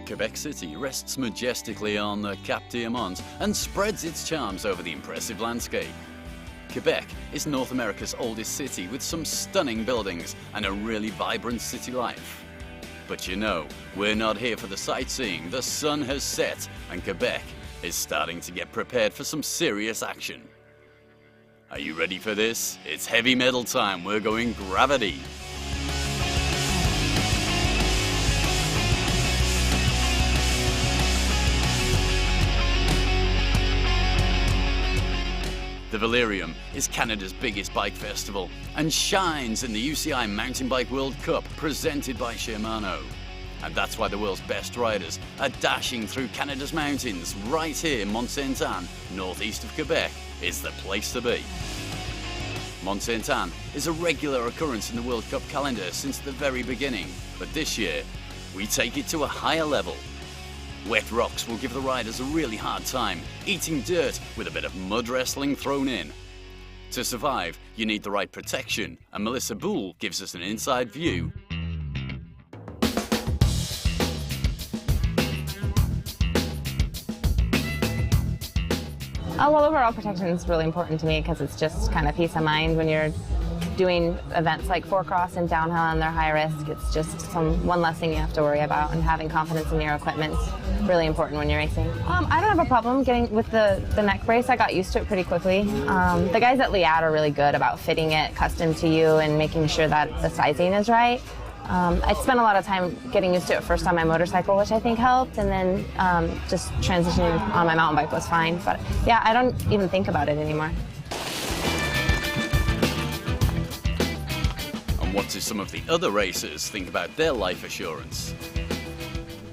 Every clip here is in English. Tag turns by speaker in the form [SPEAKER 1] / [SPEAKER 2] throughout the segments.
[SPEAKER 1] Quebec City rests majestically on the Cap Diamant and spreads its charms over the impressive landscape. Quebec is North America's oldest city with some stunning buildings and a really vibrant city life. But you know, we're not here for the sightseeing. The sun has set and Quebec is starting to get prepared for some serious action. Are you ready for this? It's heavy metal time. We're going gravity. The Valerium is Canada's biggest bike festival and shines in the UCI Mountain Bike World Cup presented by Shimano. And that's why the world's best riders are dashing through Canada's mountains. Right here, Mont Sainte-Anne, northeast of Quebec, is the place to be. Mont Sainte-Anne is a regular occurrence in the World Cup calendar since the very beginning, but this year we take it to a higher level. Wet rocks will give the riders a really hard time, eating dirt with a bit of mud wrestling thrown in. To survive, you need the right protection, and Melissa Boole gives us an inside view.
[SPEAKER 2] Oh, well, overall protection is really important to me because it's just kind of peace of mind when you're doing events like 4-cross and downhill and they're high risk. It's just one less thing you have to worry about, and having confidence in your equipment is really important when you're racing. I don't have a problem getting with the neck brace. I got used to it pretty quickly. The guys at Liat are really good about fitting it custom to you and making sure that the sizing is right. I spent a lot of time getting used to it first on my motorcycle, which I think helped, and then just transitioning on my mountain bike was fine. But yeah, I don't even think about it anymore.
[SPEAKER 1] And what do some of the other racers think about their life assurance?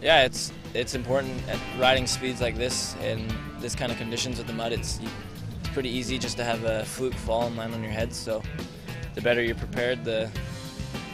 [SPEAKER 3] Yeah, it's important at riding speeds like this and this kind of conditions with the mud. It's pretty easy just to have a fluke fall and land on your head. So the better you're prepared, the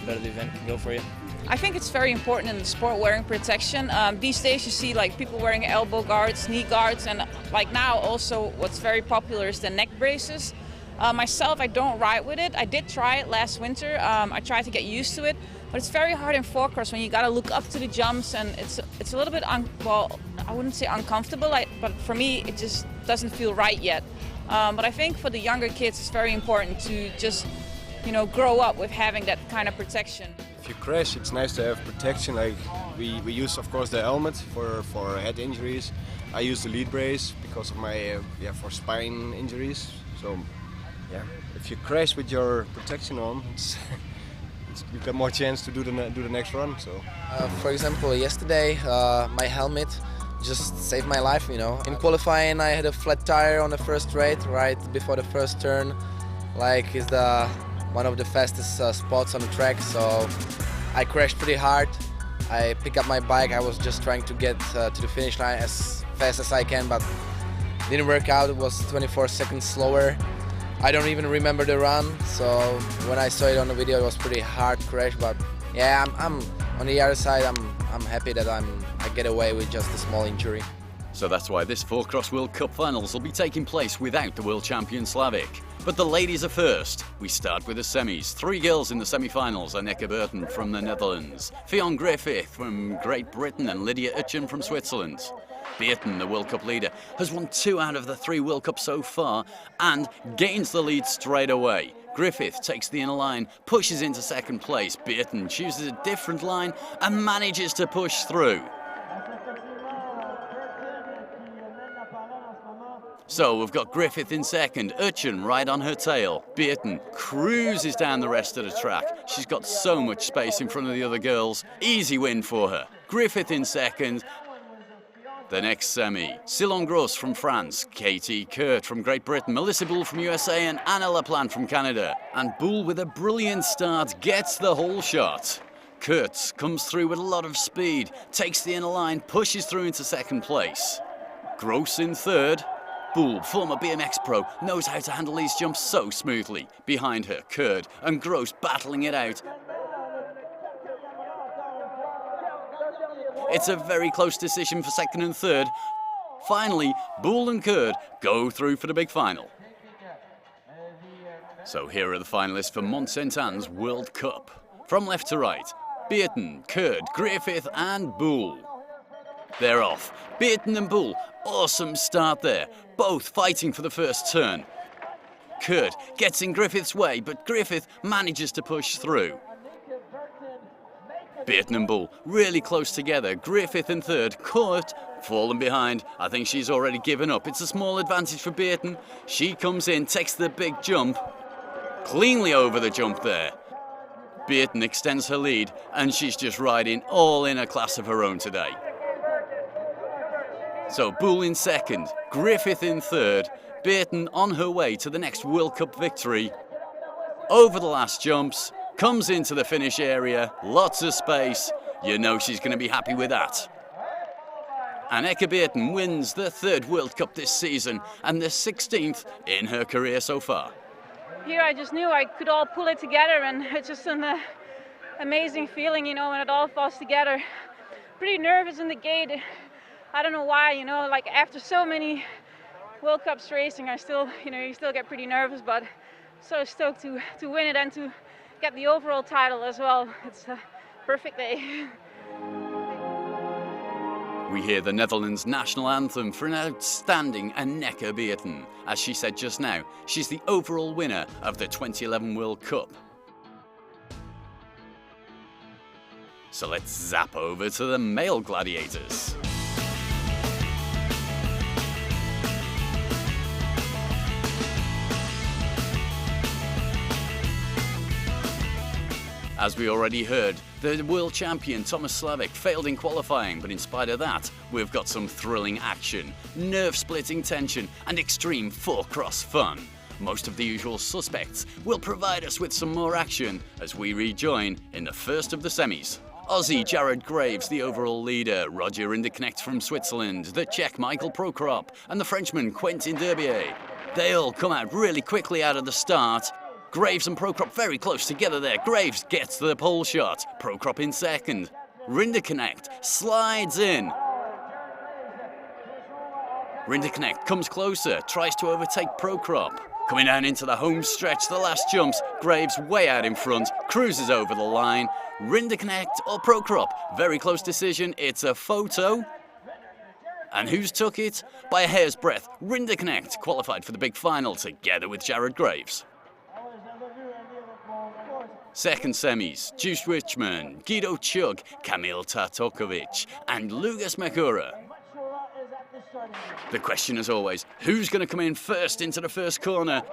[SPEAKER 3] better the event can go for you.
[SPEAKER 4] I think it's very important in the sport wearing protection. These days you see like people wearing elbow guards, knee guards, and like now also what's very popular is the neck braces. Myself, I don't ride with it. I did try it last winter. I tried to get used to it, but it's very hard in 4-cross when you got to look up to the jumps, and it's a little bit well, I wouldn't say uncomfortable, but for me it just doesn't feel right yet. But I think for the younger kids it's very important to just grow up with having that kind of protection.
[SPEAKER 5] If you crash, it's nice to have protection. Like we use, of course, the helmet for head injuries. I use the lead brace because of my for spine injuries. So yeah, if you crash with your protection on, you've got more chance to do the next run. So
[SPEAKER 6] for example, yesterday my helmet just saved my life. In qualifying, I had a flat tire on the first straight right before the first turn. Like it's one of the fastest spots on the track, so I crashed pretty hard. I picked up my bike. I was just trying to get to the finish line as fast as I can, but didn't work out. It was 24 seconds slower. I don't even remember the run, so when I saw it on the video, it was pretty hard crash. But yeah, I'm on the other side. I'm happy that I get away with just a small injury.
[SPEAKER 1] So that's why this 4-cross World Cup finals will be taking place without the world champion Slavik. But the ladies are first. We start with the semis. 3 girls in the semi-finals are Anneke Burton from the Netherlands, Fionn Griffith from Great Britain, and Lydia Utchen from Switzerland. Burton, the World Cup leader, has won 2 out of the 3 World Cups so far and gains the lead straight away. Griffith takes the inner line, pushes into second place. Burton chooses a different line and manages to push through. So we've got Griffith in second, Utchen right on her tail. Burton cruises down the rest of the track. She's got so much space in front of the other girls. Easy win for her. Griffith in second. The next semi, Cylon Gross from France, Katie Kurt from Great Britain, Melissa Boule from USA and Anna Laplante from Canada. And Boule with a brilliant start gets the whole shot. Kurtz comes through with a lot of speed, takes the inner line, pushes through into second place. Gross in third. Boule, former BMX pro, knows how to handle these jumps so smoothly. Behind her, Kurt and Gross battling it out. It's a very close decision for second and third. Finally, Boule and Kurt go through for the big final. So here are the finalists for Mont Sainte-Anne's World Cup. From left to right, Beaton, Kurt, Griffith and Boule. They're off. Beaton and Boule, awesome start there, both fighting for the first turn. Kurt gets in Griffith's way, but Griffith manages to push through. Beaton and Boule really close together. Griffith in third. Kurt fallen behind. I think she's already given up. It's a small advantage for Beaton. She comes in, takes the big jump. Cleanly over the jump there. Beaton extends her lead, and she's just riding all in a class of her own today. So Boule in second, Griffith in third, Beaton on her way to the next World Cup victory. Over the last jumps, comes into the finish area, lots of space. You know she's going to be happy with that. And Eka Beaton wins the third World Cup this season and the 16th in her career so far.
[SPEAKER 7] Here I just knew I could all pull it together, and it's just an amazing feeling, you know, when it all falls together. Pretty nervous in the gate. I don't know why, you know, like after so many World Cups racing, I still, you know, you still get pretty nervous, but so stoked to win it and to get the overall title as well. It's a perfect day.
[SPEAKER 1] We hear the Netherlands' national anthem for an outstanding Eka Beaton. As she said just now, she's the overall winner of the 2011 World Cup. So let's zap over to the male gladiators. As we already heard, the world champion Thomas Slavik failed in qualifying, but in spite of that, we've got some thrilling action, nerve-splitting tension, and extreme four-cross fun. Most of the usual suspects will provide us with some more action as we rejoin in the first of the semis. Aussie Jared Graves, the overall leader, Roger Rinderknecht from Switzerland, the Czech Michael Prokrop, and the Frenchman Quentin Derbier. They all come out really quickly out of the start. Graves and Prokrop very close together there. Graves gets the pole shot. Prokrop in second. Rinderknecht slides in. Rinderknecht comes closer, tries to overtake Prokrop. Coming down into the home stretch, the last jumps. Graves way out in front, cruises over the line. Rinderknecht or Prokrop, very close decision. It's a photo. And who's took it? By a hair's breadth, Rinderknecht qualified for the big final together with Jared Graves. Second semis, Juice Richman, Guido Chug, Kamil Tartokovic and Lugas Makura. The question as always, who's going to come in first into the first corner?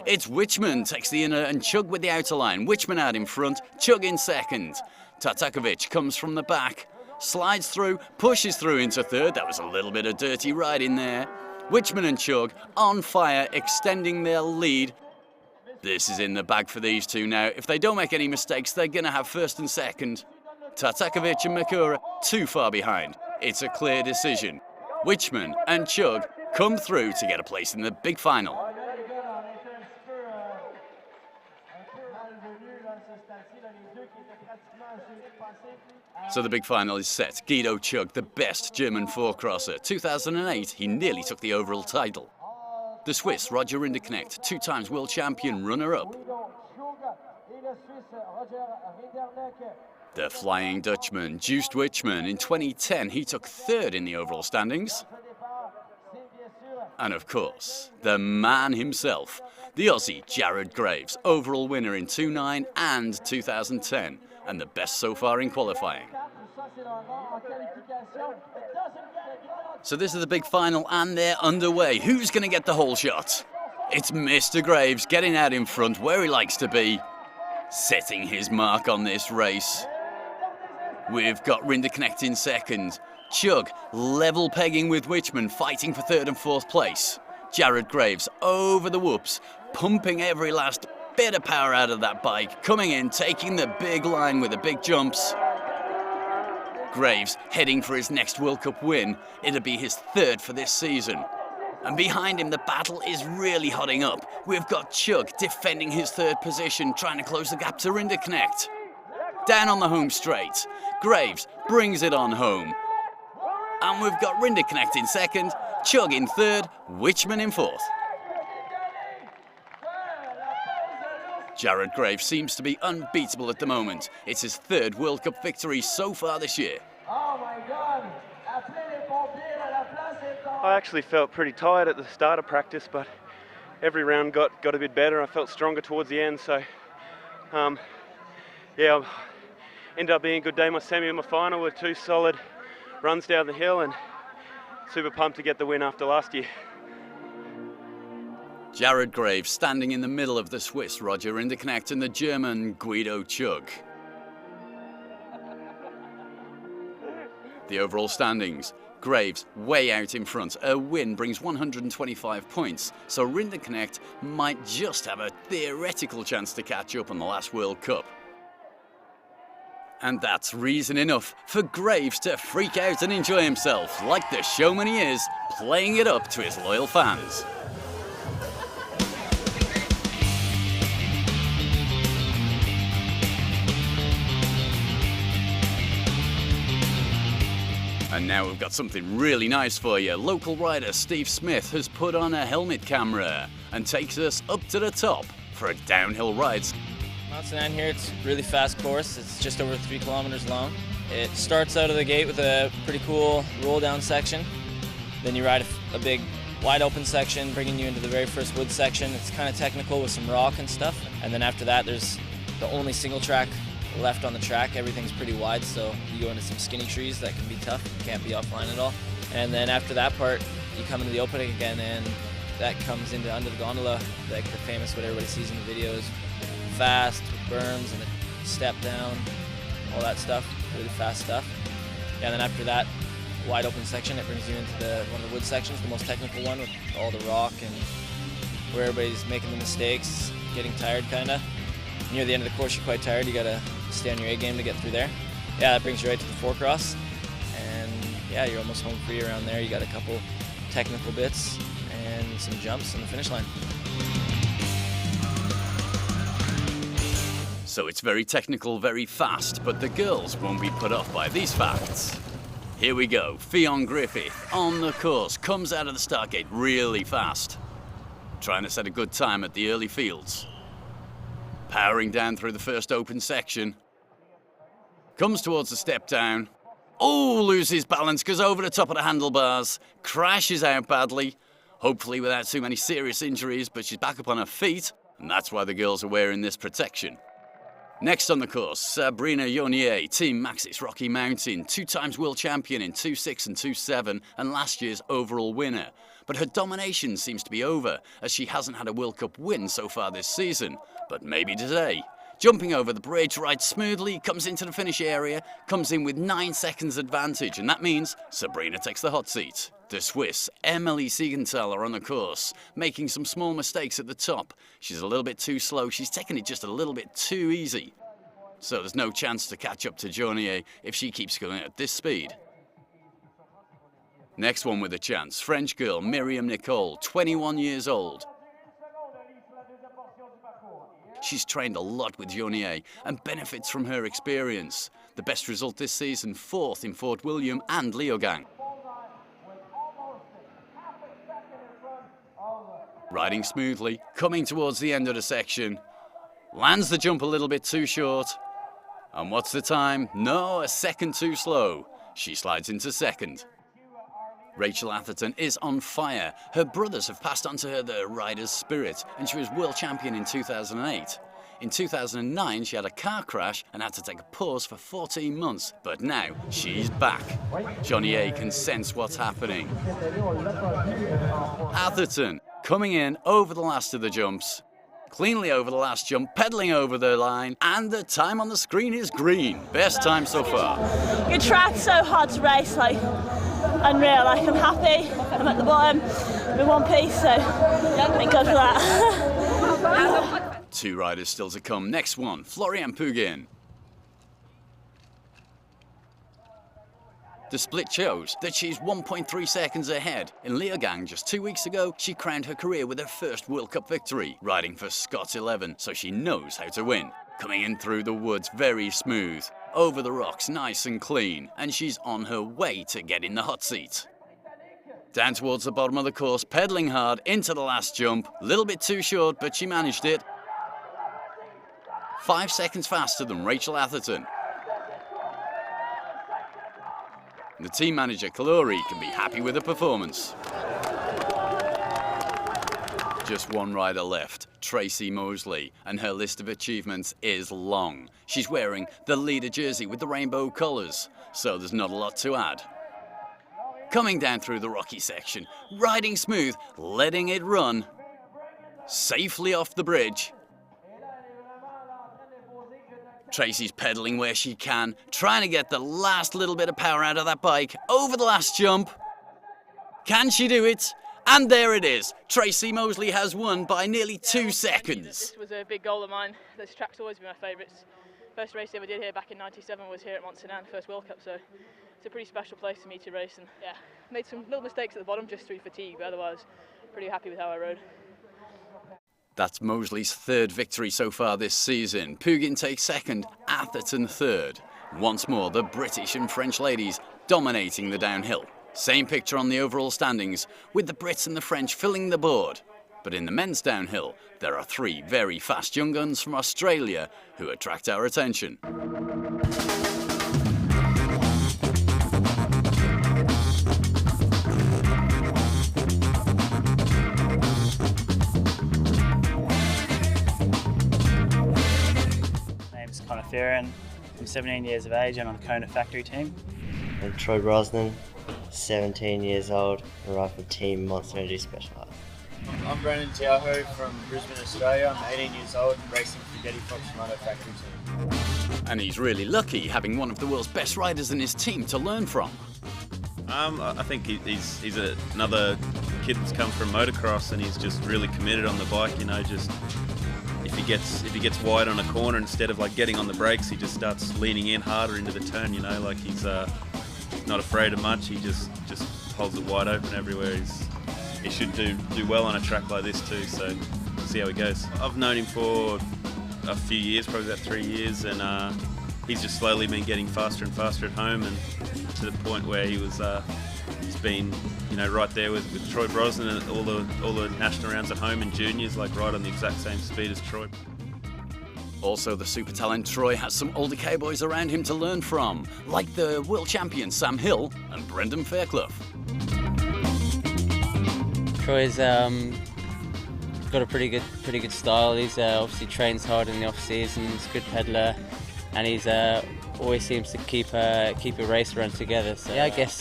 [SPEAKER 1] It's Wichman takes the inner and Chug with the outer line. Wichman out in front, Chug in second. Tartakovic comes from the back, slides through, pushes through into third. That was a little bit of dirty riding there. Wichman and Chug on fire, extending their lead. This is in the bag for these two now. If they don't make any mistakes, they're going to have first and second. Tartakovic and Makura too far behind. It's a clear decision. Wichman and Chug come through to get a place in the big final. So the big final is set. Guido Chug, the best German four-crosser. 2008, he nearly took the overall title. The Swiss, Roger Rinderknecht, two times world champion runner-up. The Flying Dutchman, Juiced Wichman, in 2010, he took third in the overall standings. And of course, the man himself, the Aussie Jared Graves, overall winner in 2009 and 2010, and the best so far in qualifying. So this is the big final and they're underway. Who's going to get the whole shot? It's Mr. Graves getting out in front where he likes to be, setting his mark on this race. We've got Rinderknecht in second, Chug level pegging with Wichmann, fighting for third and fourth place. Jared Graves over the whoops, pumping every last bit of power out of that bike, coming in, taking the big line with the big jumps. Graves heading for his next World Cup win. It'll be his third for this season. And behind him, the battle is really hotting up. We've got Chug defending his third position, trying to close the gap to Rinderknecht. Down on the home straight, Graves brings it on home. And we've got Rinderknecht in second, Chug in third, Wichmann in fourth. Jared Graves seems to be unbeatable at the moment. It's his third World Cup victory so far this year.
[SPEAKER 8] I actually felt pretty tired at the start of practice, but every round got a bit better. I felt stronger towards the end, so yeah, ended up being a good day. My semi and my final were two solid runs down the hill, and super pumped to get the win after last year.
[SPEAKER 1] Jared Graves standing in the middle of the Swiss Roger Rinderknecht and the German Guido Chug. The overall standings, Graves way out in front. A win brings 125 points, so Rinderknecht might just have a theoretical chance to catch up on the last World Cup. And that's reason enough for Graves to freak out and enjoy himself, like the showman he is, playing it up to his loyal fans. And now we've got something really nice for you. Local rider Steve Smith has put on a helmet camera and takes us up to the top for a downhill ride.
[SPEAKER 3] Mont Sainte-Anne here, it's a really fast course. It's just over 3 kilometers long. It starts out of the gate with a pretty cool roll down section. Then you ride a big wide open section, bringing you into the very first wood section. It's kind of technical with some rock and stuff. And then after that, there's the only single track left on the track. Everything's pretty wide, so you go into some skinny trees that can be tough. You can't be offline at all. And then after that part, you come into the opening again, and that comes into under the gondola, like the famous what everybody sees in the videos. Fast with berms and a step down, all that stuff, really fast stuff. Yeah, and then after that wide open section, it brings you into one of the wood sections, the most technical one with all the rock and where everybody's making the mistakes, getting tired kind of. Near the end of the course, you're quite tired. You gotta stay on your A game to get through there. Yeah, that brings you right to the four cross, and yeah, you're almost home free around there. You got a couple technical bits and some jumps on the finish line.
[SPEAKER 1] So it's very technical, very fast, but the girls won't be put off by these facts. Here we go, Fionn Griffith on the course, comes out of the start gate really fast. Trying to set a good time at the early fields. Powering down through the first open section. Comes towards the step down. Oh, loses balance, goes over the top of the handlebars. Crashes out badly. Hopefully without too many serious injuries, but she's back up on her feet. And that's why the girls are wearing this protection. Next on the course, Sabrina Journier, Team Maxis Rocky Mountain, 2 times world champion in 2.6 and 2.7 and last year's overall winner. But her domination seems to be over, as she hasn't had a World Cup win so far this season. But maybe today. Jumping over the bridge, rides smoothly, comes into the finish area, comes in with 9 seconds advantage, and that means Sabrina takes the hot seat. The Swiss, Emily Siegenthaler on the course, making some small mistakes at the top. She's a little bit too slow, she's taking it just a little bit too easy. So there's no chance to catch up to Journier if she keeps going at this speed. Next one with a chance, French girl Myriam Nicole, 21 years old. She's trained a lot with Journier and benefits from her experience. The best result this season, 4th in Fort William and Leogang. Riding smoothly, coming towards the end of the section. Lands the jump a little bit too short. And what's the time? No, a second too slow. She slides into second. Rachel Atherton is on fire. Her brothers have passed on to her the rider's spirit, and she was world champion in 2008. In 2009, she had a car crash and had to take a pause for 14 months, but now she's back. Journier can sense what's happening. Atherton coming in over the last of the jumps. cleanly over the last jump, pedalling over the line, and the time on the screen is green. Best time so far.
[SPEAKER 9] Good track, so hard to race, like unreal. Like I'm happy, I'm at the bottom in one piece, so thank God for that.
[SPEAKER 1] 2 riders still to come. Next one, Floriane Pugin. The split shows that she's 1.3 seconds ahead. In Leogang just 2 weeks ago, she crowned her career with her first World Cup victory, riding for Scott's 11, so she knows how to win. Coming in through the woods very smooth, over the rocks nice and clean, and she's on her way to get in the hot seat. Down towards the bottom of the course, pedalling hard into the last jump, a little bit too short, but she managed it. 5 seconds faster than Rachel Atherton. The team manager, Kalori, can be happy with the performance. Just one rider left, Tracy Moseley, and her list of achievements is long. She's wearing the leader jersey with the rainbow colours, so there's not a lot to add. Coming down through the rocky section, riding smooth, letting it run. Safely off the bridge. Tracy's pedalling where she can, trying to get the last little bit of power out of that bike over the last jump. Can she do it? And there it is. Tracy Moseley has won by nearly 2 seconds.
[SPEAKER 10] This was a big goal of mine. This track's always been my favourites. First race I ever did here back in '97 was here at Mont Sainte-Anne, first World Cup, so it's a pretty special place for me to race. And yeah, made some little mistakes at the bottom just through fatigue, but otherwise pretty happy with how I rode.
[SPEAKER 1] That's Moseley's 3rd victory so far this season. Pugin takes 2nd, Atherton 3rd. Once more, the British and French ladies dominating the downhill. Same picture on the overall standings, with the Brits and the French filling the board. But in the men's downhill, there are 3 very fast young guns from Australia who attract our attention.
[SPEAKER 11] Aaron, I'm 17 years of age and on the Kona factory team.
[SPEAKER 12] I'm Troy Brosnan, 17 years old, and ride for Team Mont Sainte-Anne I Specialized.
[SPEAKER 13] I'm Brendan Tiaho from Brisbane, Australia. I'm 18 years old and racing for Shimano factory team.
[SPEAKER 1] And he's really lucky having one of the world's best riders in his team to learn from.
[SPEAKER 14] I think he's another kid that's come from motocross and he's just really committed on the bike, you know, just if he gets wide on a corner, instead of like getting on the brakes, he just starts leaning in harder into the turn, you know, like he's not afraid of much. He just holds it wide open everywhere. He should do well on a track like this too, so we'll see how he goes. I've known him for a few years, probably about 3 years, and he's just slowly been getting faster and faster at home, and to the point where he's been, you know, right there with Troy Brosnan and all the national rounds at home and juniors, like right on the exact same speed as Troy.
[SPEAKER 1] Also, the super talent Troy has some older cowboys around him to learn from, like the world champion Sam Hill and Brendan Fairclough.
[SPEAKER 15] Troy's got a pretty good style. He's obviously trains hard in the off season. He's a good peddler, and he's always seems to keep a race run together. So yeah, I guess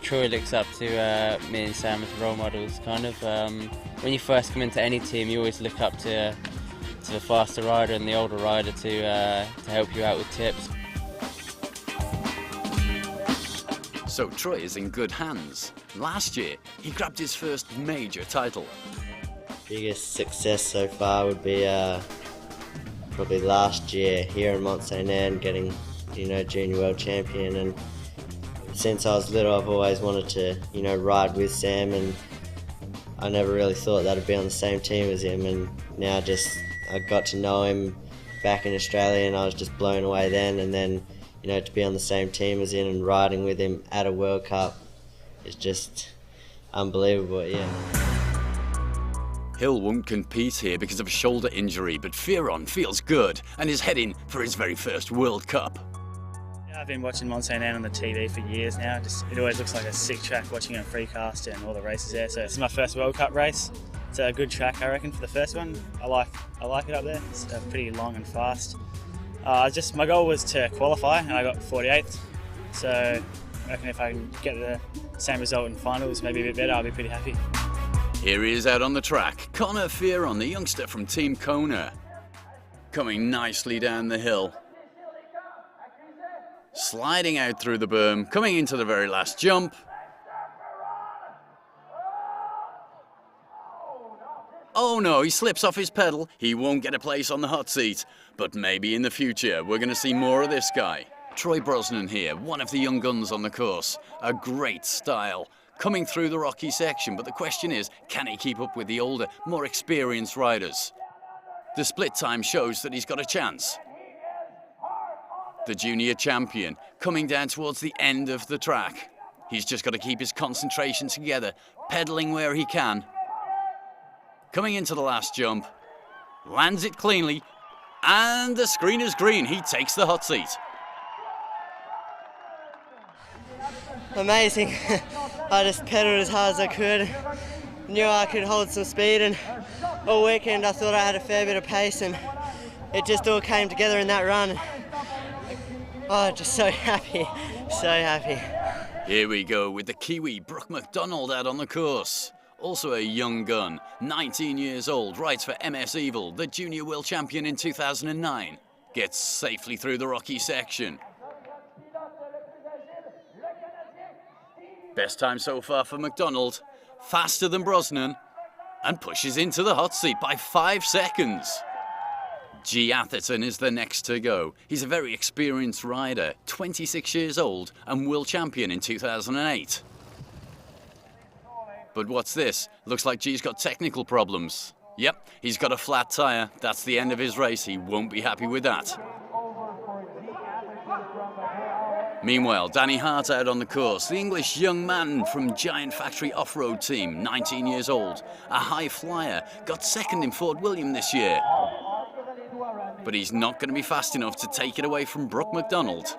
[SPEAKER 15] Troy looks up to me and Sam as role models. Kind of when you first come into any team, you always look up to the faster rider and the older rider to help you out with tips.
[SPEAKER 1] So Troy is in good hands. Last year, he grabbed his first major title.
[SPEAKER 12] Biggest success so far would be probably last year here in Mont Sainte-Anne, getting, you know, junior world champion. And since I was little, I've always wanted to, you know, ride with Sam, and I never really thought that I'd be on the same team as him. And now I got to know him back in Australia, and I was just blown away then. And then, you know, to be on the same team as him and riding with him at a World Cup is just unbelievable, yeah.
[SPEAKER 1] Hill won't compete here because of a shoulder injury, but Floriane feels good and is heading for his very first World Cup.
[SPEAKER 11] Yeah, I've been watching Mont Sainte-Anne on the TV for years now. It always looks like a sick track watching it on freecast and all the races there. So it's my first World Cup race. It's a good track, I reckon, for the first one. I like it up there. It's pretty long and fast. My goal was to qualify, and I got 48th. So I reckon if I can get the same result in finals, maybe a bit better, I'll be pretty happy.
[SPEAKER 1] Here he is out on the track, Connor Fearon, the youngster from Team Kona. Coming nicely down the hill. Sliding out through the berm, coming into the very last jump. Oh no, he slips off his pedal. He won't get a place on the hot seat. But maybe in the future, we're going to see more of this guy. Troy Brosnan here, one of the young guns on the course. A great style, coming through the rocky section. But the question is, can he keep up with the older, more experienced riders? The split time shows that he's got a chance. The junior champion, coming down towards the end of the track. He's just got to keep his concentration together, pedaling where he can. Coming into the last jump, lands it cleanly, and the screen is green. He takes the hot seat.
[SPEAKER 16] Amazing. I just pedaled as hard as I could. Knew I could hold some speed, and all weekend I thought I had a fair bit of pace, and it just all came together in that run. Oh, just so happy, so happy.
[SPEAKER 1] Here we go with the Kiwi Brooke McDonald out on the course. Also a young gun, 19 years old, rides for MS Evil, the junior world champion in 2009. Gets safely through the rocky section. Best time so far for McDonald, faster than Brosnan, and pushes into the hot seat by 5 seconds. G. Atherton is the next to go. He's a very experienced rider, 26 years old and world champion in 2008. But what's this? Looks like G's got technical problems. Yep, he's got a flat tyre. That's the end of his race. He won't be happy with that. Meanwhile, Danny Hart out on the course. The English young man from Giant Factory Off-Road Team, 19 years old. A high flyer, got second in Fort William this year. But he's not going to be fast enough to take it away from Brooke McDonald.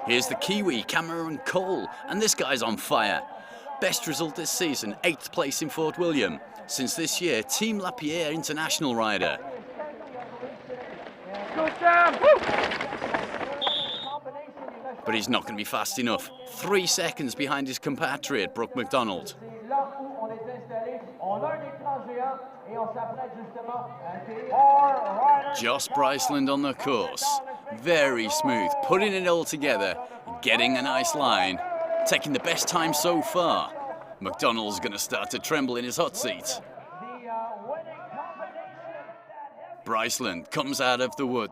[SPEAKER 1] Here's the Kiwi, Cameron Cole, and this guy's on fire. Best result this season, 8th place in Fort William. Since this year, Team Lapierre International rider. But he's not going to be fast enough. 3 seconds behind his compatriot, Brooke McDonald. Josh Bryceland on the course. Very smooth, putting it all together, getting a nice line. Taking the best time so far. McDonald's going to start to tremble in his hot seat. Bryceland comes out of the wood.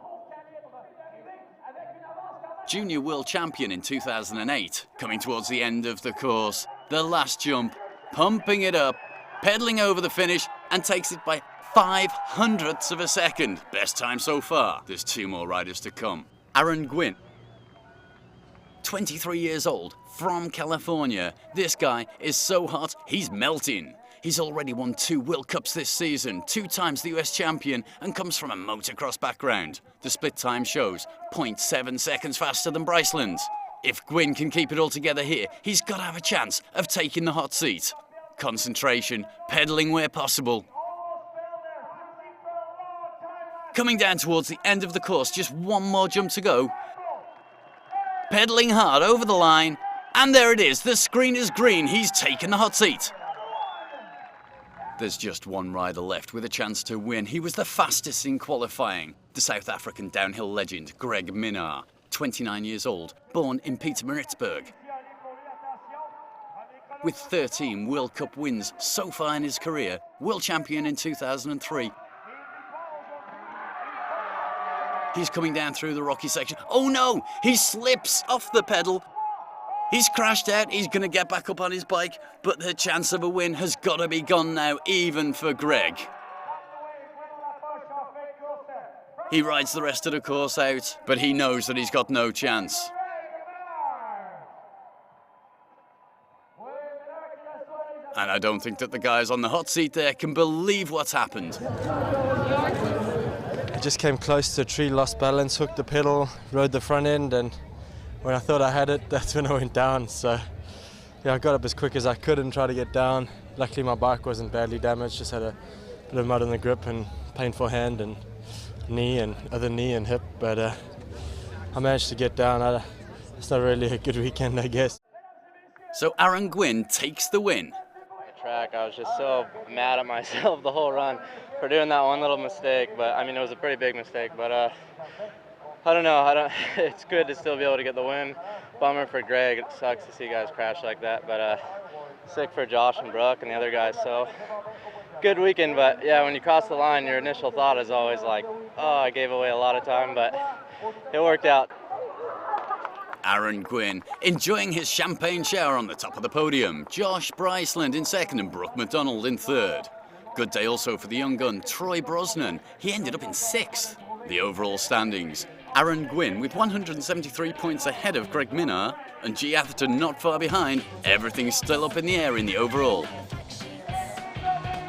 [SPEAKER 1] Junior world champion in 2008, coming towards the end of the course. The last jump, pumping it up, pedaling over the finish, and takes it by 0.05 of a second. Best time so far. There's 2 more riders to come. Aaron Gwin, 23 years old, from California. This guy is so hot, he's melting. He's already won 2 World Cups this season, 2 times the US champion, and comes from a motocross background. The split time shows 0.7 seconds faster than Bryceland. If Gwin can keep it all together here, he's got to have a chance of taking the hot seat. Concentration, pedaling where possible. Coming down towards the end of the course, just 1 more jump to go. Pedaling hard over the line, and there it is, the screen is green, he's taken the hot seat. There's just 1 rider left with a chance to win. He was the fastest in qualifying. The South African downhill legend, Greg Minnaar, 29 years old, born in Pietermaritzburg. With 13 World Cup wins so far in his career, world champion in 2003. He's coming down through the rocky section. Oh no, he slips off the pedal. He's crashed out, he's going to get back up on his bike, but the chance of a win has got to be gone now, even for Greg. He rides the rest of the course out, but he knows that he's got no chance. And I don't think that the guys on the hot seat there can believe what's happened.
[SPEAKER 17] I just came close to a tree, lost balance, hooked the pedal, rode the front end, and when I thought I had it, that's when I went down. So yeah, I got up as quick as I could and tried to get down. Luckily my bike wasn't badly damaged, just had a bit of mud on the grip and painful hand and knee and other knee and hip, but I managed to get down. It's not really a good weekend, I guess.
[SPEAKER 1] So Aaron Gwin takes the win.
[SPEAKER 18] track. I was just so mad at myself the whole run for doing that one little mistake. But I mean, it was a pretty big mistake. But I don't know. It's good to still be able to get the win. Bummer for Greg. It sucks to see guys crash like that. But sick for Josh and Brooke and the other guys. So good weekend. But yeah, when you cross the line, your initial thought is always like, oh, I gave away a lot of time. But it worked out.
[SPEAKER 1] Aaron Gwin enjoying his champagne shower on the top of the podium. Josh Bryceland in second and Brooke McDonald in third. Good day also for the young gun Troy Brosnan. He ended up in sixth. The overall standings: Aaron Gwin with 173 points ahead of Greg Minnaar, and G. Atherton not far behind. Everything's still up in the air in the overall.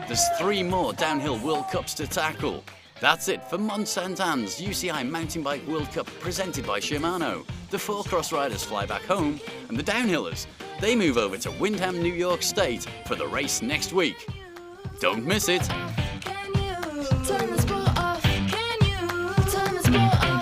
[SPEAKER 1] There's 3 more downhill World Cups to tackle. That's it for Mont Sainte-Anne's UCI Mountain Bike World Cup presented by Shimano. The 4-cross riders fly back home, and the downhillers, they move over to Windham, New York State for the race next week. Don't miss it.
[SPEAKER 19] Can you turn the sport off? Can you turn the sport off?